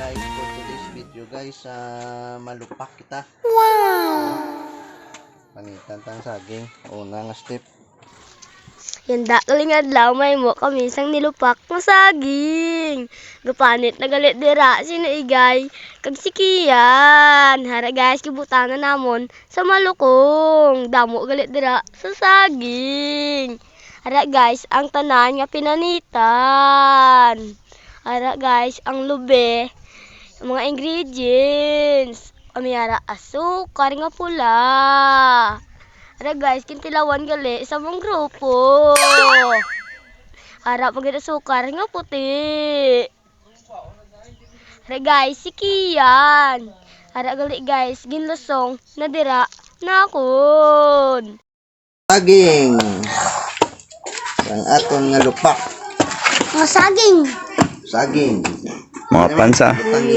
guys, for today's video guys, malupak kita. Panitan tang saging. Una nga step. Yanda kaling adlaw may mo kami sang nilupak nga saging. Gupanit na galit dira sino igay kag sikiyan. Hara guys gibutanan namon sa malukong. Damo galit dira sa saging. Hara guys ang tanan nga pinanitan. Hara guys ang lube, ang mga ingredients. Amiyara asukar nga pula. Ara guys, kintilawan gali sa mong grupo. Ara pagkita sukar nga puti. Ara guys, sikiyan. Ara gali guys, ginlusong na dira nakon. Saging. Ang aton nga lupak. Saging. Saging. Mga pansa. Ang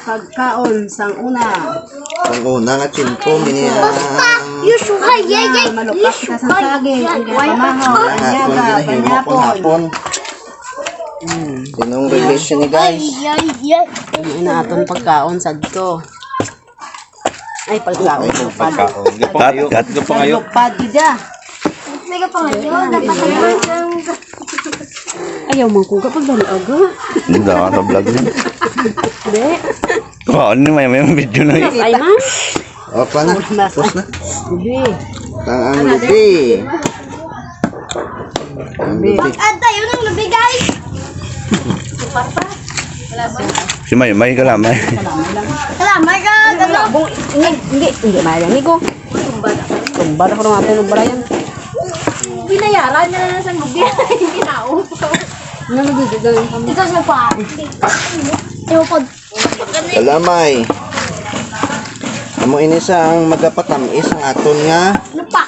pagkaon sang una. Ang una nga tsimpo, Yusuhay, yay. Malupak ka sa saging. Ang ginapamahaw. ang aton Anyaga, ginahimo ko hapon. Dinong relation ni guys. Yay. Ang inaton pagkaon sa dito. Ay, pagkaon. Gat ko pa ngayon. Lupad gida. Mega pangayon, dapat ang Ayaw mo kung kapag dali aga. Hindi ka sa vlog niya. Hindi. Ano ni may video na yun. Ay, ma. O, paano? Post na. Hindi. Ang lubi. Ang lubi. tayo ng lubi guys. Si May kalamay. Salamat ka. Hindi, mayroon ko. Tumbada ko naman ng barayan. Binayaran na lang sa lubi. Hindi na ako. Ano nagigigawin kami? Ito sa pa. Ewan Salamay. Amo ini sa ang magapatamis ang aton nga lupak.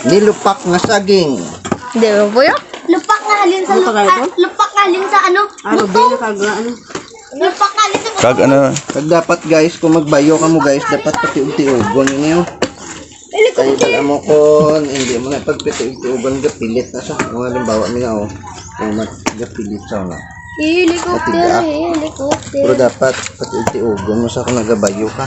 nilupak nga saging. Hindi mo po yun? Lupak nga halin sa Lupak nga ito? lupak nga halin sa ano? Ano, bili ka ano? Lupak nga halin sa Kag ano, Pag dapat guys, kung magbayo ka mo guys, dapat pati-uti-ugon yun yun. Kaya pag amo kon, hindi mo na pagpiti-uti-ugon, gapilit na siya. Mga halimbawa nila oh, kung gapilit siya na. helicopter. Pero dapat pati-uti-ugon mo sa kung nagabayo ka.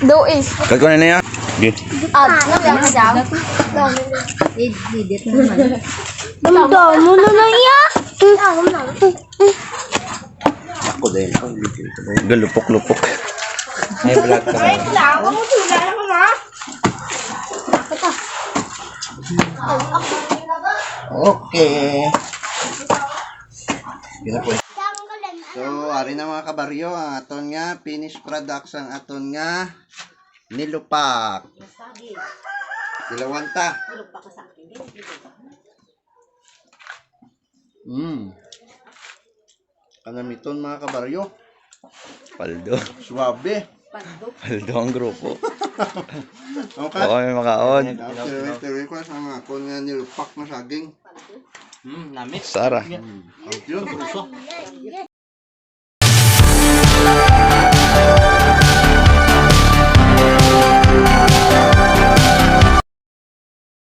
Do is. kag ano na yan? Okay. Ads na lang siya. Didit naman. Damo na lang iya. Ako din. Galupok-lupok. May vlog ka ba? Okay. Gina po. So, ari na mga kabaryo, ang aton nga finished products ang aton nga nilupak. Dilawanta. Kanamiton mga kabaryo. Paldo. Suwabe. Paldo ang grupo. Okay. Oo, may makaon. Tuloy ko sa mga aton nga nilupak na saging. Sara. Yun, puso.